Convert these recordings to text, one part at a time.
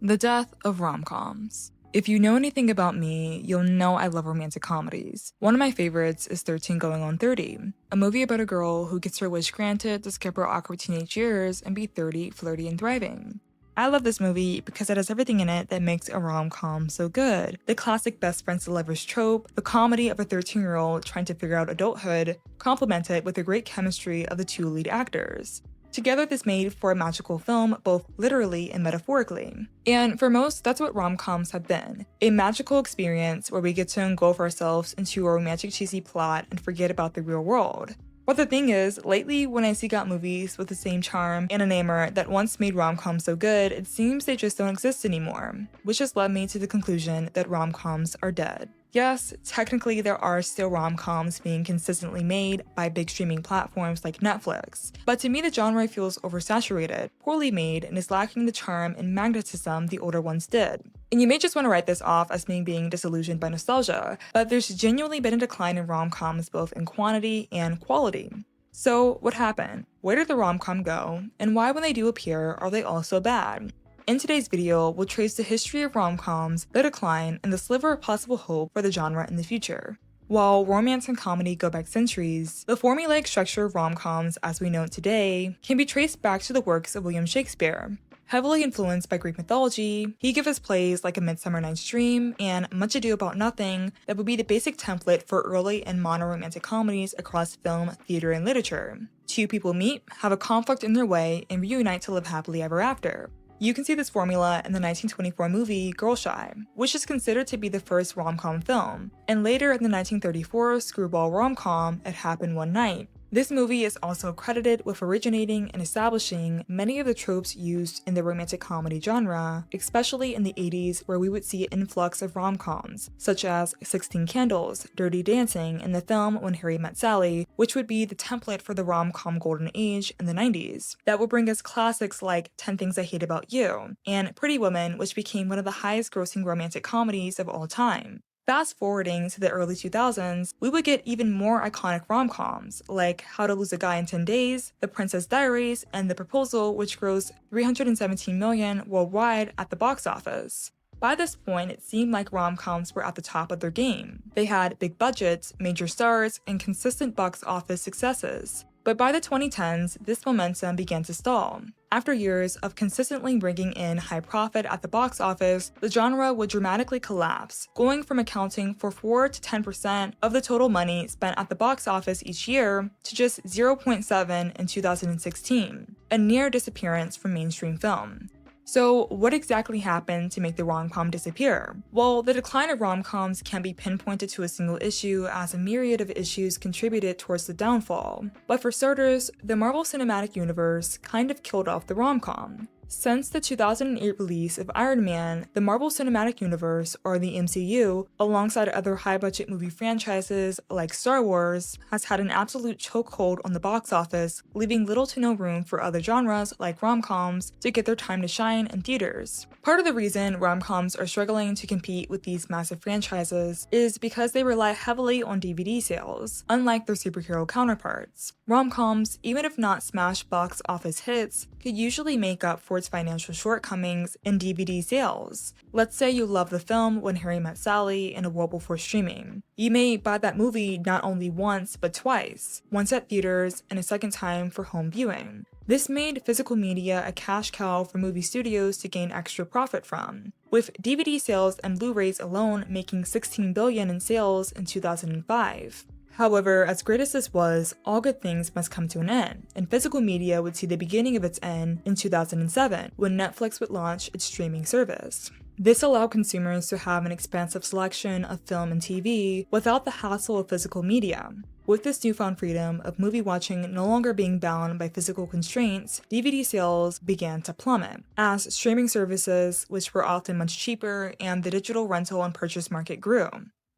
The death of rom-coms. If you know anything about me, you'll know I love romantic comedies. One of my favorites is 13 Going on 30, a movie about a girl who gets her wish granted to skip her awkward teenage years and be 30, flirty, and thriving. I love this movie because it has everything in it that makes a rom-com so good. The classic best friends to lovers trope, the comedy of a 13-year-old trying to figure out adulthood, complemented with the great chemistry of the two lead actors. Together, this made for a magical film, both literally and metaphorically. And for most, that's what rom-coms have been. A magical experience where we get to engulf ourselves into a romantic cheesy plot and forget about the real world. But the thing is, lately when I seek out movies with the same charm and enamor that once made rom-coms so good, it seems they just don't exist anymore, which has led me to the conclusion that rom-coms are dead. Yes, technically there are still rom-coms being consistently made by big streaming platforms like Netflix, but to me the genre feels oversaturated, poorly made, and is lacking the charm and magnetism the older ones did. And you may just want to write this off as me being disillusioned by nostalgia, but there's genuinely been a decline in rom-coms both in quantity and quality. So what happened? Where did the rom-com go? And why when they do appear are they all so bad? In today's video, we'll trace the history of rom-coms, their decline, and the sliver of possible hope for the genre in the future. While romance and comedy go back centuries, the formulaic structure of rom-coms as we know it today can be traced back to the works of William Shakespeare. Heavily influenced by Greek mythology, he gave us plays like A Midsummer Night's Dream and Much Ado About Nothing that would be the basic template for early and modern romantic comedies across film, theater, and literature. Two people meet, have a conflict in their way, and reunite to live happily ever after. You can see this formula in the 1924 movie Girl Shy, which is considered to be the first rom-com film, and later in the 1934 screwball rom-com It Happened One Night. This movie is also credited with originating and establishing many of the tropes used in the romantic comedy genre, especially in the 80s where we would see an influx of rom-coms, such as 16 Candles, Dirty Dancing, and the film When Harry Met Sally, which would be the template for the rom-com golden age in the 90s. That would bring us classics like 10 Things I Hate About You, and Pretty Woman, which became one of the highest grossing romantic comedies of all time. Fast forwarding to the early 2000s, we would get even more iconic rom-coms, like How to Lose a Guy in 10 Days, The Princess Diaries, and The Proposal, which grossed $317 million worldwide at the box office. By this point, it seemed like rom-coms were at the top of their game. They had big budgets, major stars, and consistent box office successes. But by the 2010s, this momentum began to stall. After years of consistently bringing in high profit at the box office, the genre would dramatically collapse, going from accounting for 4 to 10% of the total money spent at the box office each year to just 0.7 in 2016, a near disappearance from mainstream film. So what exactly happened to make the rom-com disappear? Well, the decline of rom-coms can't be pinpointed to a single issue as a myriad of issues contributed towards the downfall. But for starters, the Marvel Cinematic Universe kind of killed off the rom-com. Since the 2008 release of Iron Man, the Marvel Cinematic Universe, or the MCU, alongside other high-budget movie franchises like Star Wars, has had an absolute chokehold on the box office, leaving little to no room for other genres like rom-coms to get their time to shine in theaters. Part of the reason rom-coms are struggling to compete with these massive franchises is because they rely heavily on DVD sales, unlike their superhero counterparts. Rom-coms, even if not smash box office hits, could usually make up for its financial shortcomings in DVD sales. Let's say you love the film When Harry Met Sally in a world before streaming. You may buy that movie not only once, but twice, once at theaters and a second time for home viewing. This made physical media a cash cow for movie studios to gain extra profit from, with DVD sales and Blu-rays alone making $16 billion in sales in 2005. However, as great as this was, all good things must come to an end, and physical media would see the beginning of its end in 2007, when Netflix would launch its streaming service. This allowed consumers to have an expansive selection of film and TV without the hassle of physical media. With this newfound freedom of movie watching no longer being bound by physical constraints, DVD sales began to plummet, as streaming services, which were often much cheaper, and the digital rental and purchase market grew.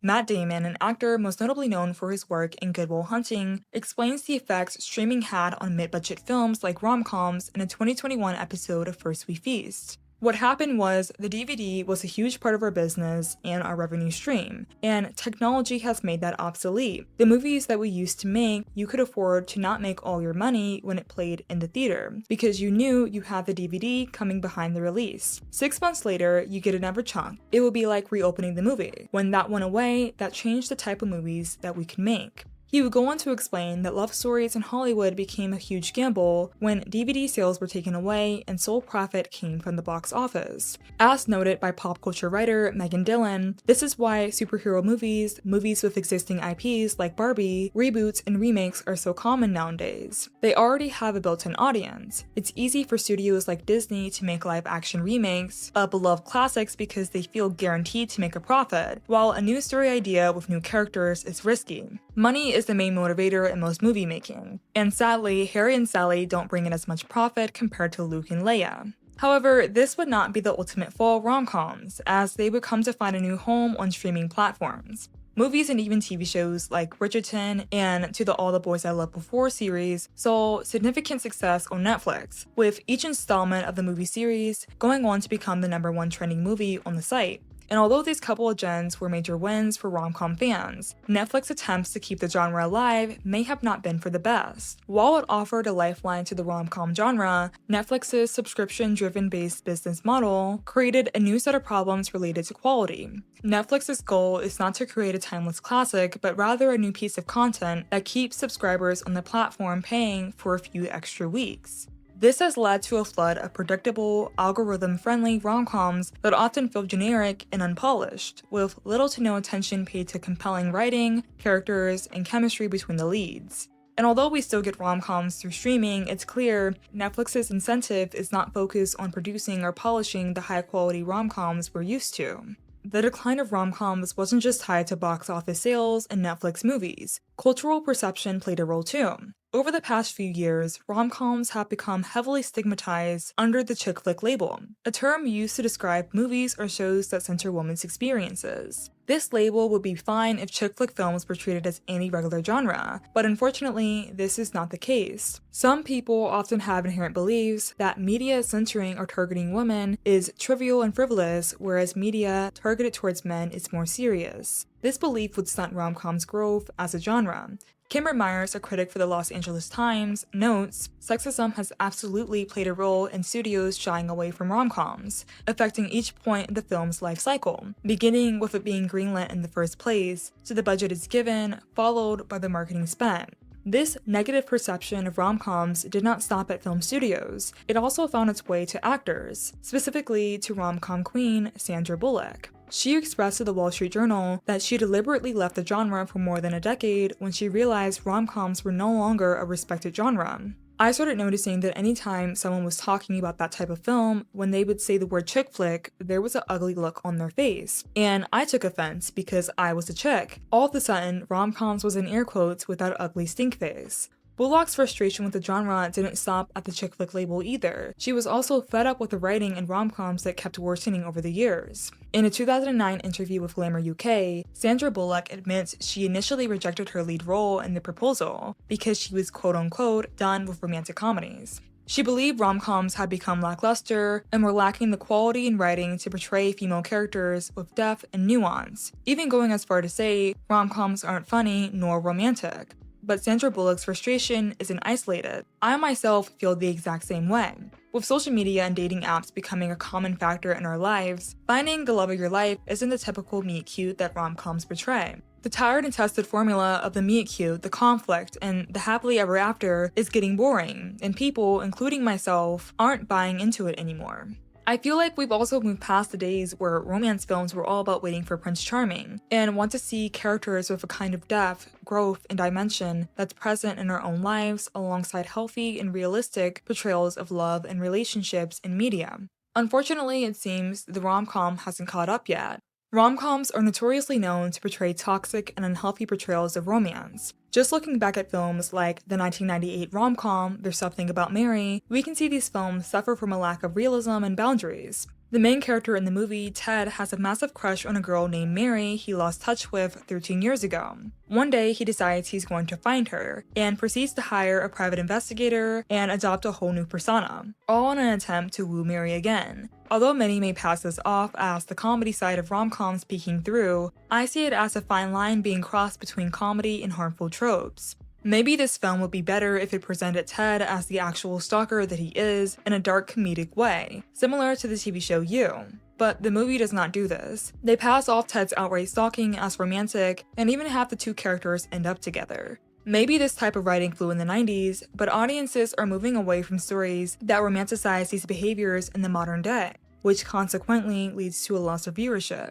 Matt Damon, an actor most notably known for his work in Good Will Hunting, explains the effects streaming had on mid-budget films like rom-coms in a 2021 episode of First We Feast. What happened was the DVD was a huge part of our business and our revenue stream, and technology has made that obsolete. The movies that we used to make, you could afford to not make all your money when it played in the theater, because you knew you had the DVD coming behind the release. 6 months later, you get another chunk. It would be like reopening the movie. When that went away, that changed the type of movies that we could make. He would go on to explain that love stories in Hollywood became a huge gamble when DVD sales were taken away and sole profit came from the box office. As noted by pop culture writer Megan Dillon, this is why superhero movies, movies with existing IPs like Barbie, reboots and remakes are so common nowadays. They already have a built-in audience. It's easy for studios like Disney to make live-action remakes of beloved classics because they feel guaranteed to make a profit, while a new story idea with new characters is risky. Money is the main motivator in most movie making, and sadly, Harry and Sally don't bring in as much profit compared to Luke and Leia. However, this would not be the ultimate fall of rom-coms, as they would come to find a new home on streaming platforms. Movies and even TV shows like Bridgerton and To the All the Boys I Loved Before series saw significant success on Netflix, with each installment of the movie series going on to become the #1 trending movie on the site. And although these couple of gens were major wins for rom-com fans, Netflix's attempts to keep the genre alive may have not been for the best. While it offered a lifeline to the rom-com genre, Netflix's subscription-driven based business model created a new set of problems related to quality. Netflix's goal is not to create a timeless classic, but rather a new piece of content that keeps subscribers on the platform paying for a few extra weeks. This has led to a flood of predictable, algorithm-friendly rom-coms that often feel generic and unpolished, with little to no attention paid to compelling writing, characters, and chemistry between the leads. And although we still get rom-coms through streaming, it's clear Netflix's incentive is not focused on producing or polishing the high-quality rom-coms we're used to. The decline of rom-coms wasn't just tied to box office sales and Netflix movies. Cultural perception played a role too. Over the past few years, rom-coms have become heavily stigmatized under the chick flick label, a term used to describe movies or shows that center women's experiences. This label would be fine if chick flick films were treated as any regular genre, but unfortunately, this is not the case. Some people often have inherent beliefs that media centering or targeting women is trivial and frivolous, whereas media targeted towards men is more serious. This belief would stunt rom-coms' growth as a genre. Kimber Myers, a critic for the Los Angeles Times, notes, sexism has absolutely played a role in studios shying away from rom-coms, affecting each point in the film's life cycle, beginning with it being greenlit in the first place, to the budget it's given, followed by the marketing spent. This negative perception of rom-coms did not stop at film studios. It also found its way to actors, specifically to rom-com queen Sandra Bullock. She expressed to the Wall Street Journal that she deliberately left the genre for more than a decade when she realized rom-coms were no longer a respected genre. I started noticing that anytime someone was talking about that type of film, when they would say the word chick flick, there was an ugly look on their face. And I took offense because I was a chick. All of a sudden, rom-coms was in air quotes with that ugly stink face. Bullock's frustration with the genre didn't stop at the chick flick label either. She was also fed up with the writing in rom-coms that kept worsening over the years. In a 2009 interview with Glamour UK, Sandra Bullock admits she initially rejected her lead role in The Proposal because she was quote-unquote done with romantic comedies. She believed rom-coms had become lackluster and were lacking the quality in writing to portray female characters with depth and nuance, even going as far to say rom-coms aren't funny nor romantic. But Sandra Bullock's frustration isn't isolated. I myself feel the exact same way. With social media and dating apps becoming a common factor in our lives, finding the love of your life isn't the typical meet-cute that rom-coms portray. The tired and tested formula of the meet-cute, the conflict, and the happily ever after is getting boring, and people, including myself, aren't buying into it anymore. I feel like we've also moved past the days where romance films were all about waiting for Prince Charming, and want to see characters with a kind of depth, growth, and dimension that's present in our own lives alongside healthy and realistic portrayals of love and relationships in media. Unfortunately, it seems the rom-com hasn't caught up yet. Rom-coms are notoriously known to portray toxic and unhealthy portrayals of romance. Just looking back at films like the 1998 rom-com There's Something About Mary, we can see these films suffer from a lack of realism and boundaries. The main character in the movie, Ted, has a massive crush on a girl named Mary he lost touch with 13 years ago. One day, he decides he's going to find her, and proceeds to hire a private investigator and adopt a whole new persona, all in an attempt to woo Mary again. Although many may pass this off as the comedy side of rom-coms peeking through, I see it as a fine line being crossed between comedy and harmful tropes. Maybe this film would be better if it presented Ted as the actual stalker that he is in a dark comedic way, similar to the TV show You. But the movie does not do this. They pass off Ted's outright stalking as romantic and even have the two characters end up together. Maybe this type of writing flew in the 90s, but audiences are moving away from stories that romanticize these behaviors in the modern day, which consequently leads to a loss of viewership.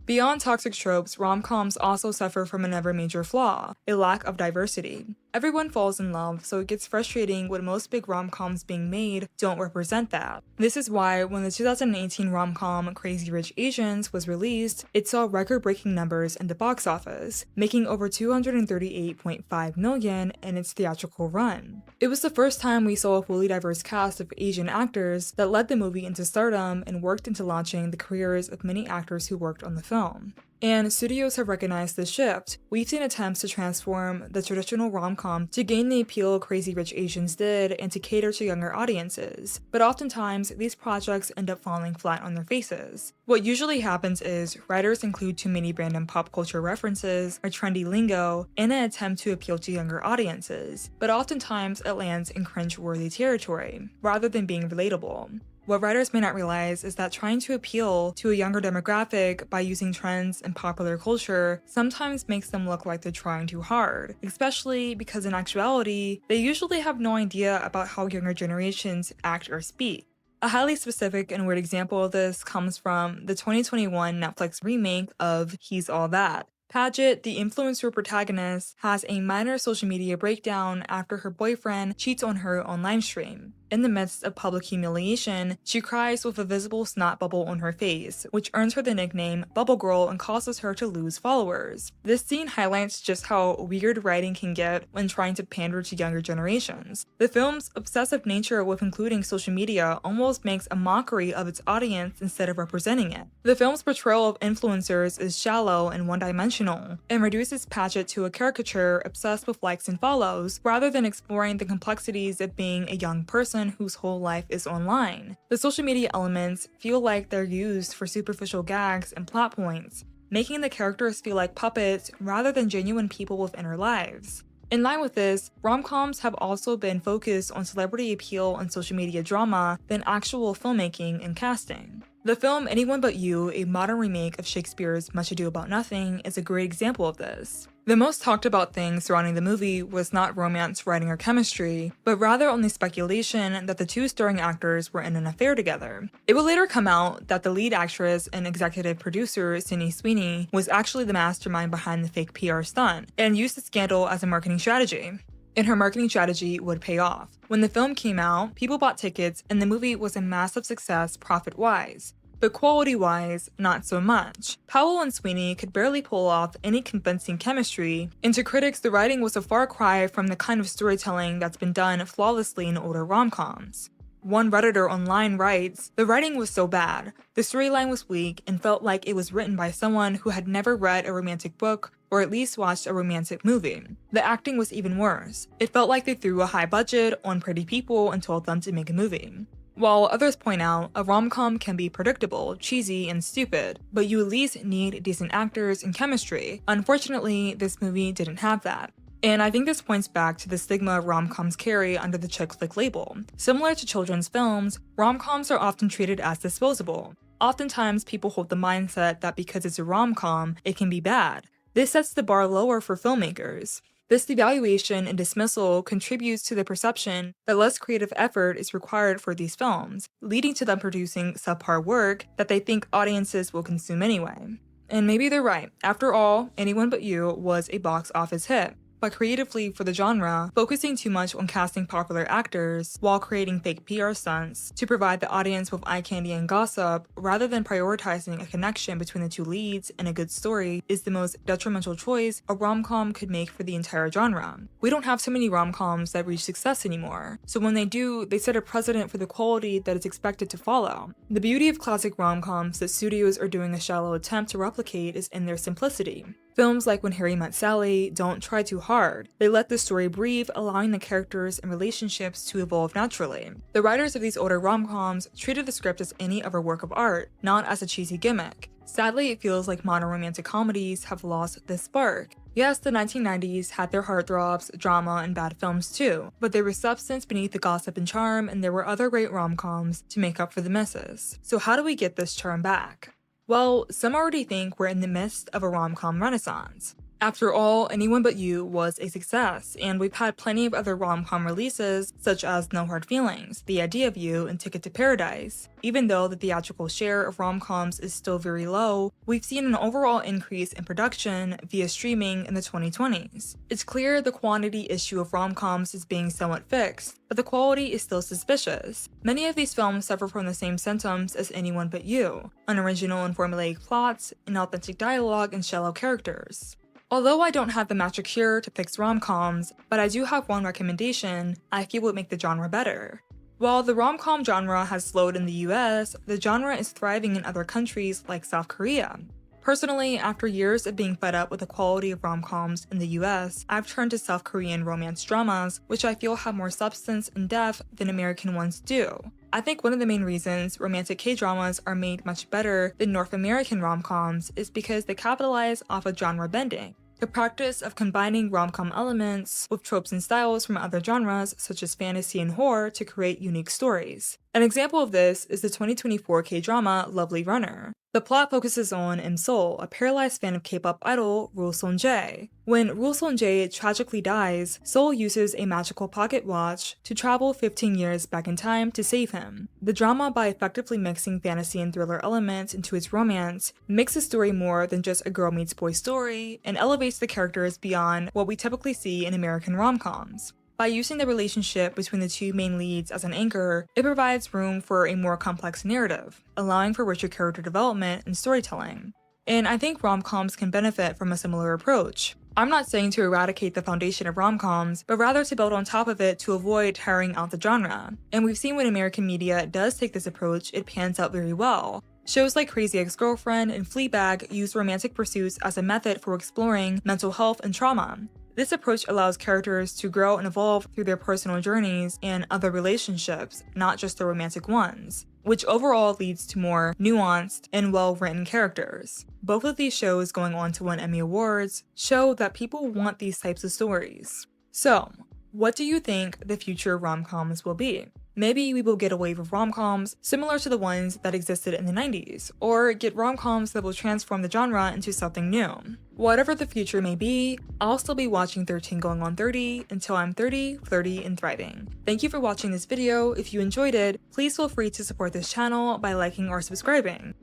Beyond toxic tropes, rom-coms also suffer from another major flaw, a lack of diversity. Everyone falls in love, so it gets frustrating when most big rom-coms being made don't represent that. This is why when the 2018 rom-com Crazy Rich Asians was released, it saw record-breaking numbers in the box office, making over $238.5 million in its theatrical run. It was the first time we saw a fully diverse cast of Asian actors that led the movie into stardom and worked into launching the careers of many actors who worked on the film. And studios have recognized this shift. We've seen attempts to transform the traditional rom-com to gain the appeal Crazy Rich Asians did and to cater to younger audiences, but oftentimes these projects end up falling flat on their faces. What usually happens is writers include too many random pop culture references or trendy lingo in an attempt to appeal to younger audiences, but oftentimes it lands in cringe-worthy territory, rather than being relatable. What writers may not realize is that trying to appeal to a younger demographic by using trends and popular culture sometimes makes them look like they're trying too hard, especially because in actuality, they usually have no idea about how younger generations act or speak. A highly specific and weird example of this comes from the 2021 Netflix remake of He's All That. Paget, the influencer protagonist, has a minor social media breakdown after her boyfriend cheats on her on livestream. In the midst of public humiliation, she cries with a visible snot bubble on her face, which earns her the nickname Bubble Girl and causes her to lose followers. This scene highlights just how weird writing can get when trying to pander to younger generations. The film's obsessive nature with including social media almost makes a mockery of its audience instead of representing it. The film's portrayal of influencers is shallow and one-dimensional, and reduces Paget to a caricature obsessed with likes and follows, rather than exploring the complexities of being a young person whose whole life is online. The social media elements feel like they're used for superficial gags and plot points, making the characters feel like puppets rather than genuine people with inner lives. In line with this, rom-coms have also been focused on celebrity appeal and social media drama than actual filmmaking and casting. The film Anyone But You, a modern remake of Shakespeare's Much Ado About Nothing, is a great example of this. The most talked about thing surrounding the movie was not romance, writing, or chemistry, but rather only speculation that the two starring actors were in an affair together. It would later come out that the lead actress and executive producer, Sydney Sweeney, was actually the mastermind behind the fake PR stunt, and used the scandal as a marketing strategy. And her marketing strategy would pay off. When the film came out, people bought tickets, and the movie was a massive success profit-wise. But quality-wise, not so much. Powell and Sweeney could barely pull off any convincing chemistry, and to critics the writing was a far cry from the kind of storytelling that's been done flawlessly in older rom-coms. One Redditor online writes, "The writing was so bad, the storyline was weak and felt like it was written by someone who had never read a romantic book or at least watched a romantic movie. The acting was even worse. It felt like they threw a high budget on pretty people and told them to make a movie." While others point out, a rom-com can be predictable, cheesy, and stupid, but you at least need decent actors and chemistry. Unfortunately, this movie didn't have that. And I think this points back to the stigma rom-coms carry under the chick flick label. Similar to children's films, rom-coms are often treated as disposable. Oftentimes, people hold the mindset that because it's a rom-com, it can be bad. This sets the bar lower for filmmakers. This devaluation and dismissal contributes to the perception that less creative effort is required for these films, leading to them producing subpar work that they think audiences will consume anyway. And maybe they're right. After all, Anyone But You was a box office hit. but creatively for the genre, focusing too much on casting popular actors while creating fake PR stunts to provide the audience with eye candy and gossip rather than prioritizing a connection between the two leads and a good story is the most detrimental choice a rom-com could make for the entire genre. We don't have so many rom-coms that reach success anymore, so when they do, they set a precedent for the quality that is expected to follow. The beauty of classic rom-coms that studios are doing a shallow attempt to replicate is in their simplicity. Films like When Harry Met Sally don't try too hard. They let the story breathe, allowing the characters and relationships to evolve naturally. The writers of these older rom-coms treated the script as any other work of art, not as a cheesy gimmick. Sadly, it feels like modern romantic comedies have lost this spark. Yes, the 1990s had their heartthrobs, drama, and bad films too, but there was substance beneath the gossip and charm, and there were other great rom-coms to make up for the misses. So how do we get this charm back? Well, some already think we're in the midst of a rom-com renaissance. After all, Anyone But You was a success, and we've had plenty of other rom-com releases such as No Hard Feelings, The Idea of You, and Ticket to Paradise. Even though the theatrical share of rom-coms is still very low, we've seen an overall increase in production via streaming in the 2020s. It's clear the quantity issue of rom-coms is being somewhat fixed, but the quality is still suspicious. Many of these films suffer from the same symptoms as Anyone But You: unoriginal and formulaic plots, inauthentic dialogue, and shallow characters. Although I don't have the magic cure to fix rom-coms, but I do have one recommendation I feel would make the genre better. While the rom-com genre has slowed in the US, the genre is thriving in other countries like South Korea. Personally, after years of being fed up with the quality of rom-coms in the US, I've turned to South Korean romance dramas, which I feel have more substance and depth than American ones do. I think one of the main reasons romantic K-dramas are made much better than North American rom-coms is because they capitalize off of genre bending, the practice of combining rom-com elements with tropes and styles from other genres such as fantasy and horror to create unique stories. An example of this is the 2024 K-drama Lovely Runner. The plot focuses on Im-sol, a paralyzed fan of K-pop idol Rul Son-jae. When Rul Son-jae tragically dies, Sol uses a magical pocket watch to travel 15 years back in time to save him. The drama, by effectively mixing fantasy and thriller elements into its romance, makes the story more than just a girl meets boy story and elevates the characters beyond what we typically see in American rom-coms. By using the relationship between the two main leads as an anchor, it provides room for a more complex narrative, allowing for richer character development and storytelling. And I think rom-coms can benefit from a similar approach. I'm not saying to eradicate the foundation of rom-coms, but rather to build on top of it to avoid tiring out the genre. And we've seen when American media does take this approach, it pans out very well. Shows like Crazy Ex-Girlfriend and Fleabag use romantic pursuits as a method for exploring mental health and trauma. This approach allows characters to grow and evolve through their personal journeys and other relationships, not just the romantic ones, which overall leads to more nuanced and well-written characters. Both of these shows going on to win Emmy Awards show that people want these types of stories. So, what do you think the future rom-coms will be? Maybe we will get a wave of rom-coms similar to the ones that existed in the 90s, or get rom-coms that will transform the genre into something new. Whatever the future may be, I'll still be watching 13 Going on 30 until I'm 30, flirty, and thriving. Thank you for watching this video. If you enjoyed it, please feel free to support this channel by liking or subscribing.